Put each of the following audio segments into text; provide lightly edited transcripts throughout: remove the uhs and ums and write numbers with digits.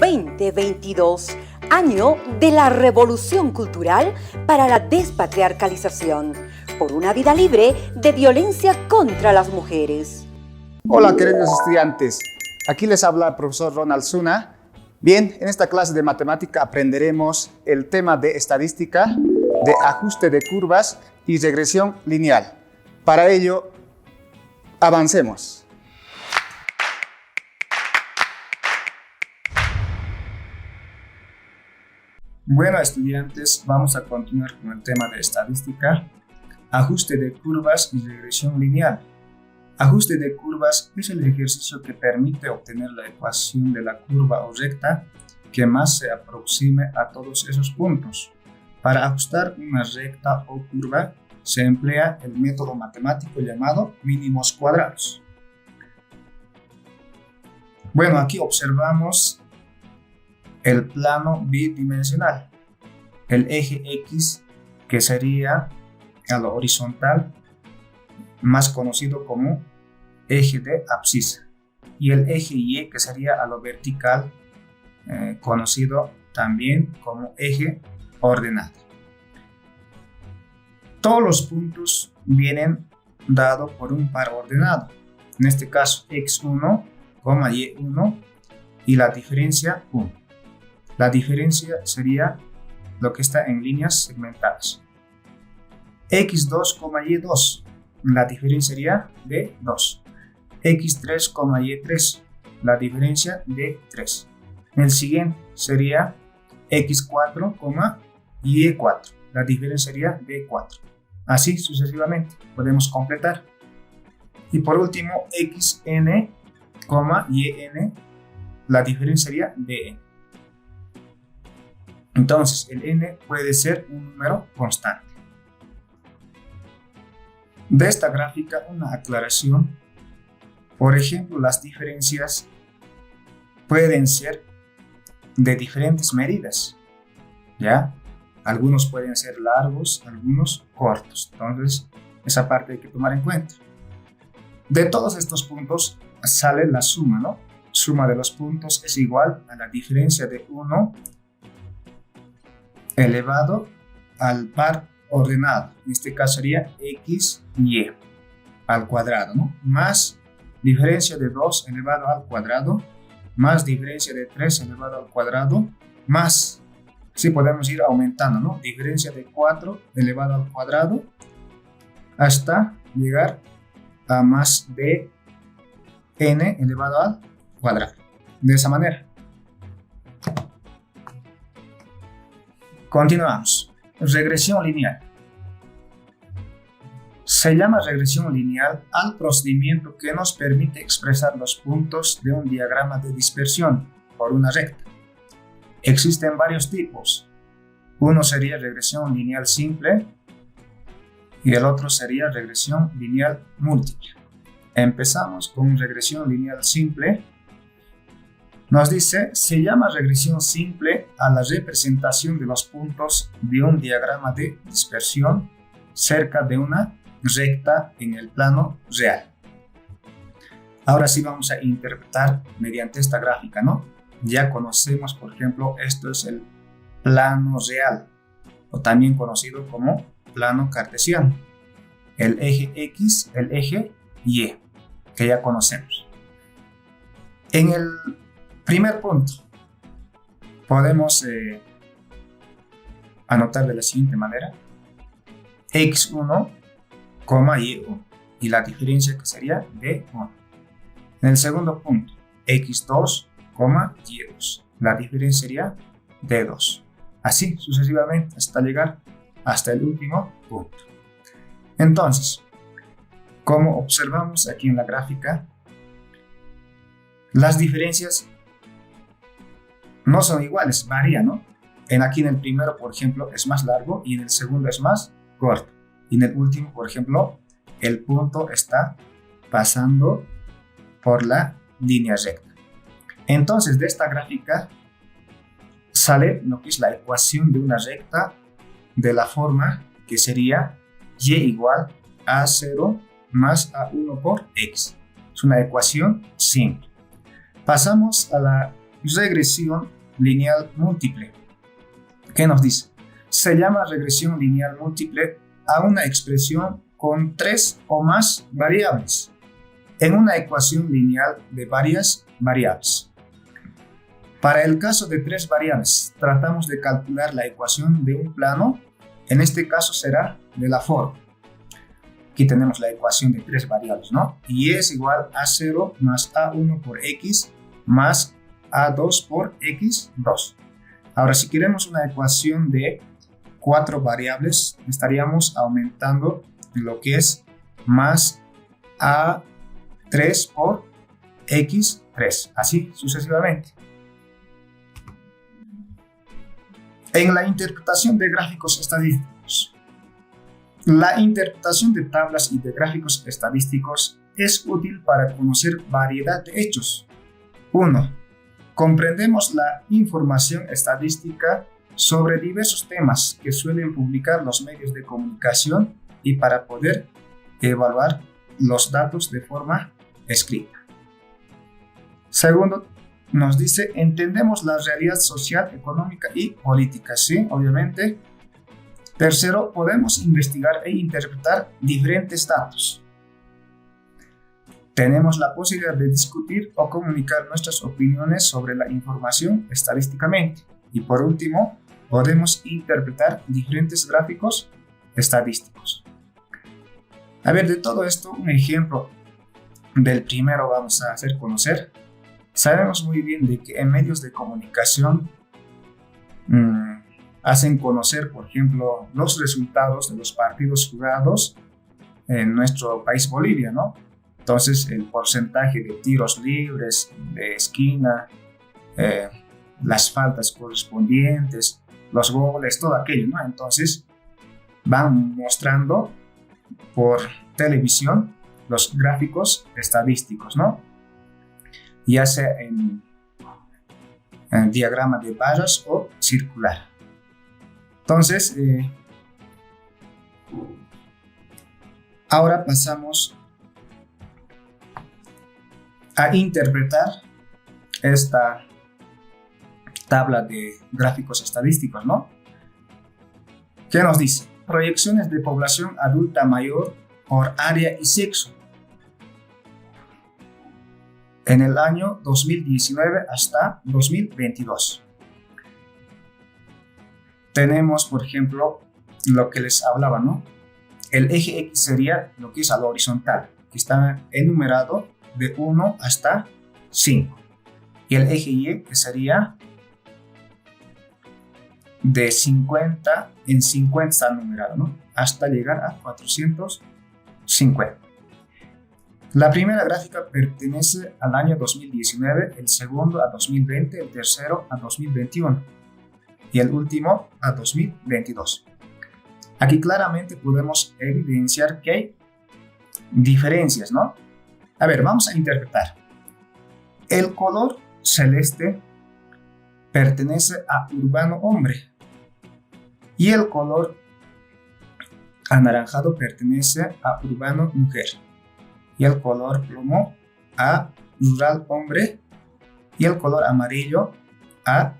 2022, año de la revolución cultural para la despatriarcalización, por una vida libre de violencia contra las mujeres. Hola queridos estudiantes, aquí les habla el profesor Ronald Zuna. Bien, en esta clase de matemática aprenderemos el tema de estadística, de ajuste de curvas y regresión lineal. Para ello, avancemos. Bueno, estudiantes, vamos a continuar con el tema de estadística, ajuste de curvas y regresión lineal. Ajuste de curvas es el ejercicio que permite obtener la ecuación de la curva o recta que más se aproxime a todos esos puntos. Para ajustar una recta o curva se emplea el método matemático llamado mínimos cuadrados. Bueno, aquí observamos el plano bidimensional, el eje X, que sería a lo horizontal, más conocido como eje de abscisa, y el eje Y, que sería a lo vertical, conocido también como eje ordenado. Todos los puntos vienen dados por un par ordenado, en este caso x1, y1 y la diferencia 1. La diferencia sería lo que está en líneas segmentadas. x2, y2, la diferencia sería de 2. x3, y3, la diferencia de 3. El siguiente sería x4, y4, la diferencia sería de 4. Así sucesivamente, podemos completar. Y por último, xn, yn, la diferencia sería de n. Entonces, el n puede ser un número constante. De esta gráfica, una aclaración. Por ejemplo, las diferencias pueden ser de diferentes medidas, ¿ya? Algunos pueden ser largos, algunos cortos. Entonces, esa parte hay que tomar en cuenta. De todos estos puntos sale la suma, ¿no? Suma de los puntos es igual a la diferencia de 1 elevado al par ordenado. En este caso sería x, y al cuadrado, ¿no? Más diferencia de 2 elevado al cuadrado, más diferencia de 3 elevado al cuadrado, más, sí podemos ir aumentando, ¿no? Diferencia de 4 elevado al cuadrado, hasta llegar a más de n elevado al cuadrado. De esa manera. Continuamos. Regresión lineal. Se llama regresión lineal al procedimiento que nos permite expresar los puntos de un diagrama de dispersión por una recta. Existen varios tipos. Uno sería regresión lineal simple y el otro sería regresión lineal múltiple. Empezamos con regresión lineal simple. Nos dice, se llama regresión simple a la representación de los puntos de un diagrama de dispersión cerca de una recta en el plano real. Ahora sí vamos a interpretar mediante esta gráfica, ¿no? Ya conocemos, por ejemplo, esto es el plano real, o también conocido como plano cartesiano. El eje X, el eje Y, que ya conocemos. En el primer punto, podemos anotar de la siguiente manera: x1, y1, y la diferencia que sería de 1. En el segundo punto, x2, y2, la diferencia sería de 2. Así sucesivamente hasta llegar hasta el último punto. Entonces, como observamos aquí en la gráfica, las diferencias no son iguales, varían, ¿no? Aquí en el primero, por ejemplo, es más largo y en el segundo es más corto. Y en el último, por ejemplo, el punto está pasando por la línea recta. Entonces, de esta gráfica sale lo que es la ecuación de una recta de la forma que sería y igual a 0 más a 1 por x. Es una ecuación simple. Pasamos a la regresión lineal múltiple. ¿Qué nos dice? Se llama regresión lineal múltiple a una expresión con 3 o más variables en una ecuación lineal de varias variables. Para el caso de 3 variables, tratamos de calcular la ecuación de un plano. En este caso será de la forma. Aquí tenemos la ecuación de 3 variables, ¿no? Y es igual a 0 más a1 por x más a2 por x2. Ahora, si queremos una ecuación de 4 variables, estaríamos aumentando lo que es más a3 por x3, así sucesivamente. En la interpretación de gráficos estadísticos. La interpretación de tablas y de gráficos estadísticos es útil para conocer variedad de hechos. 1. Comprendemos la información estadística sobre diversos temas que suelen publicar los medios de comunicación y para poder evaluar los datos de forma escrita. Segundo, nos dice, entendemos la realidad social, económica y política, ¿sí? Obviamente. Tercero, podemos investigar e interpretar diferentes datos. Tenemos la posibilidad de discutir o comunicar nuestras opiniones sobre la información estadísticamente. Y por último, podemos interpretar diferentes gráficos estadísticos. A ver, de todo esto, un ejemplo del primero vamos a hacer conocer. Sabemos muy bien de que en medios de comunicación hacen conocer, por ejemplo, los resultados de los partidos jugados en nuestro país Bolivia, ¿no? Entonces, el porcentaje de tiros libres, de esquina, las faltas correspondientes, los goles, todo aquello, ¿no? Entonces, van mostrando por televisión los gráficos estadísticos, ¿no? Ya sea en diagrama de barras o circular. Entonces, ahora pasamos a interpretar esta tabla de gráficos estadísticos, ¿no? ¿Qué nos dice? Proyecciones de población adulta mayor por área y sexo en el año 2019 hasta 2022. Tenemos, por ejemplo, lo que les hablaba, ¿no? El eje X sería lo que es a lo horizontal, que está enumerado de 1 hasta 5. Y el eje Y, que sería de 50 en 50 está numerado, ¿no? Hasta llegar a 450. La primera gráfica pertenece al año 2019, el segundo a 2020, el tercero a 2021 y el último a 2022. Aquí claramente podemos evidenciar que hay diferencias, ¿no? A ver, vamos a interpretar. El color celeste pertenece a urbano hombre y el color anaranjado pertenece a urbano mujer y el color plomo a rural hombre y el color amarillo a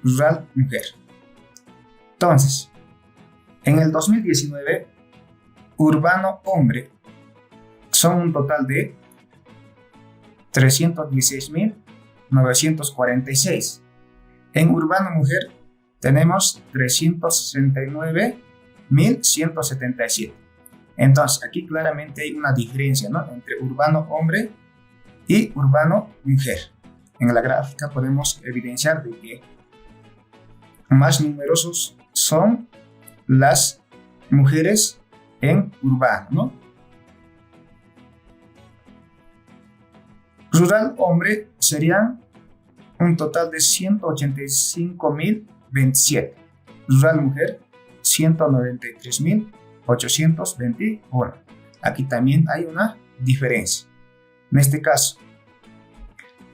rural mujer. Entonces, en el 2019, urbano hombre son un total de 316.946. En urbano mujer tenemos 369.177. Entonces, aquí claramente hay una diferencia, ¿no? Entre urbano hombre y urbano mujer. En la gráfica podemos evidenciar de que más numerosos son las mujeres en urbano, ¿no? Rural hombre serían un total de 185.027. Rural mujer, 193.821. Aquí también hay una diferencia. En este caso,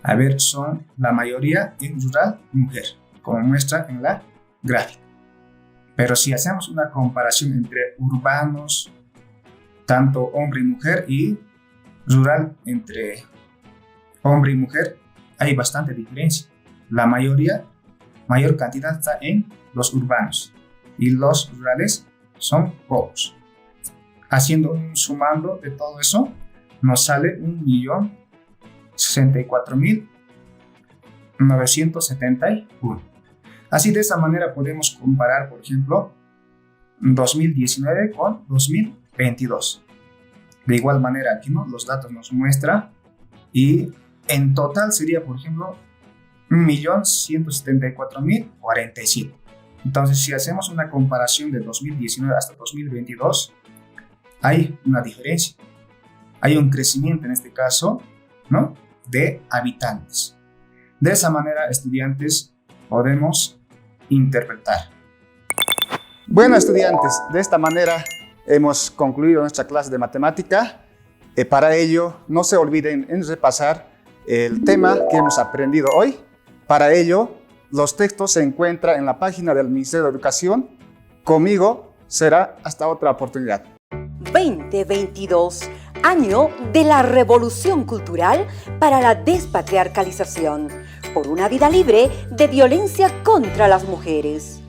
a ver, son la mayoría en rural mujer, como muestra en la gráfica. Pero si hacemos una comparación entre urbanos, tanto hombre y mujer, y rural entre hombre y mujer, hay bastante diferencia. La mayor cantidad está en los urbanos y los rurales son pocos. Haciendo un sumando de todo eso, nos sale 1.064.971. Así, de esa manera podemos comparar, por ejemplo, 2019 con 2022. De igual manera, aquí, ¿no?, los datos nos muestran y en total sería, por ejemplo, 1.174.047. Entonces, si hacemos una comparación de 2019 hasta 2022, hay una diferencia. Hay un crecimiento en este caso, ¿no?, de habitantes. De esa manera, estudiantes, podemos interpretar. Bueno, estudiantes, de esta manera hemos concluido nuestra clase de matemática. Para ello, no se olviden en repasar el tema que hemos aprendido hoy. Para ello, los textos se encuentran en la página del Ministerio de Educación. Conmigo será hasta otra oportunidad. 2022, año de la revolución cultural para la despatriarcalización, por una vida libre de violencia contra las mujeres.